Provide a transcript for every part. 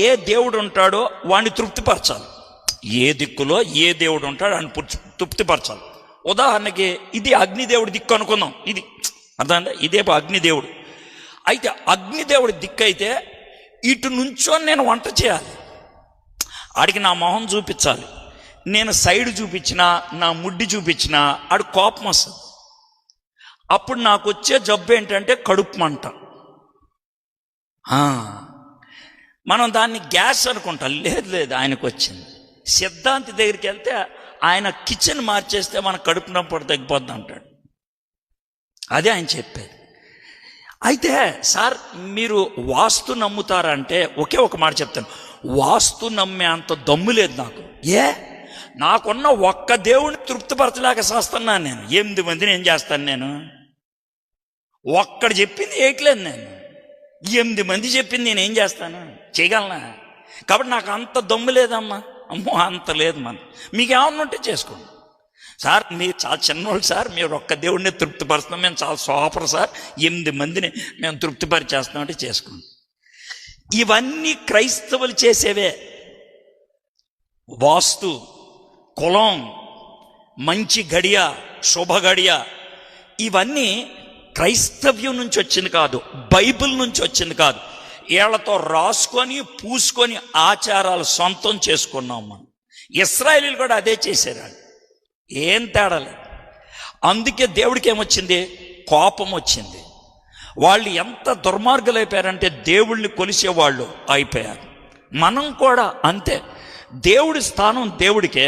ఏ దేవుడు ఉంటాడో వాడిని తృప్తిపరచాలి. ఏ దిక్కులో ఏ దేవుడు ఉంటాడో అని తృప్తిపరచాలి. ఉదాహరణకి ఇది అగ్నిదేవుడి దిక్కు అనుకుందాం. ఇది అర్థం, ఇదే అగ్నిదేవుడు. అయితే అగ్నిదేవుడి దిక్కు అయితే ఇటు నుంచో నేను వంట చేయాలి, ఆడికి నా మొహం చూపించాలి. నేను సైడ్ చూపించినా, నా ముడ్డి చూపించినా ఆడు కోపం వస్తుంది. అప్పుడు నాకు వచ్చే జబ్బు ఏంటంటే కడుపు మంట. మనం దాన్ని గ్యాస్ అనుకుంటాం. లేదు, ఆయనకు వచ్చింది. సిద్ధాంతి దగ్గరికి వెళ్తే ఆయన కిచెన్ మార్చేస్తే మన కడుపు నొప్పి తగ్గిపోద్ది అంటాడు. అదే ఆయన చెప్పేది. అయితే సార్ మీరు వాస్తు నమ్ముతారంటే ఒకే ఒక మాట చెప్తాను, వాస్తు నమ్మే అంత దమ్ము లేదు నాకు. నాకున్న ఒక్క దేవుడిని తృప్తిపరచలేక చేస్తున్నాను నేను. 8 మందిని ఏం చేస్తాను నేను? ఒక్కడు చెప్పింది వేయట్లేదు నేను. 8 మంది చెప్పింది నేను ఏం చేస్తాను? చేయగలనా? కాబట్టి నాకు అంత దమ్ము లేదమ్మా. అమ్మో అంత లేదు. మీకు ఏమన్నా ఉంటే చేసుకోండి సార్. మీరు చాలా చిన్నోళ్ళు సార్, మీరు ఒక్క దేవుడిని తృప్తిపరుస్తున్నాం, మేము చాలా సూపర్ సార్, 8 మందిని మేము తృప్తిపరిచేస్తున్నామంటే చేసుకోండి. ఇవన్నీ క్రైస్తవులు చేసేవే. వాస్తు, కులం, మంచి గడియ, శుభ గడియ, ఇవన్నీ క్రైస్తవ్యం నుంచి వచ్చింది కాదు, బైబిల్ నుంచి వచ్చింది కాదు. ఏళ్లతో రాసుకొని పూసుకొని ఆచారాలు సొంతం చేసుకున్నాం మనం. ఇశ్రాయేలీలు కూడా అదే చేశారు, ఏం తేడా లేదు. అందుకే దేవుడికి ఏమొచ్చింది? కోపం వచ్చింది. వాళ్ళు ఎంత దుర్మార్గులు అయిపోయారంటే దేవుళ్ళని కొలిసేవాళ్ళు అయిపోయారు. మనం కూడా అంతే. దేవుడి స్థానం దేవుడికే,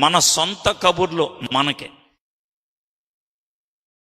మన సొంత కబుర్లు మనకే.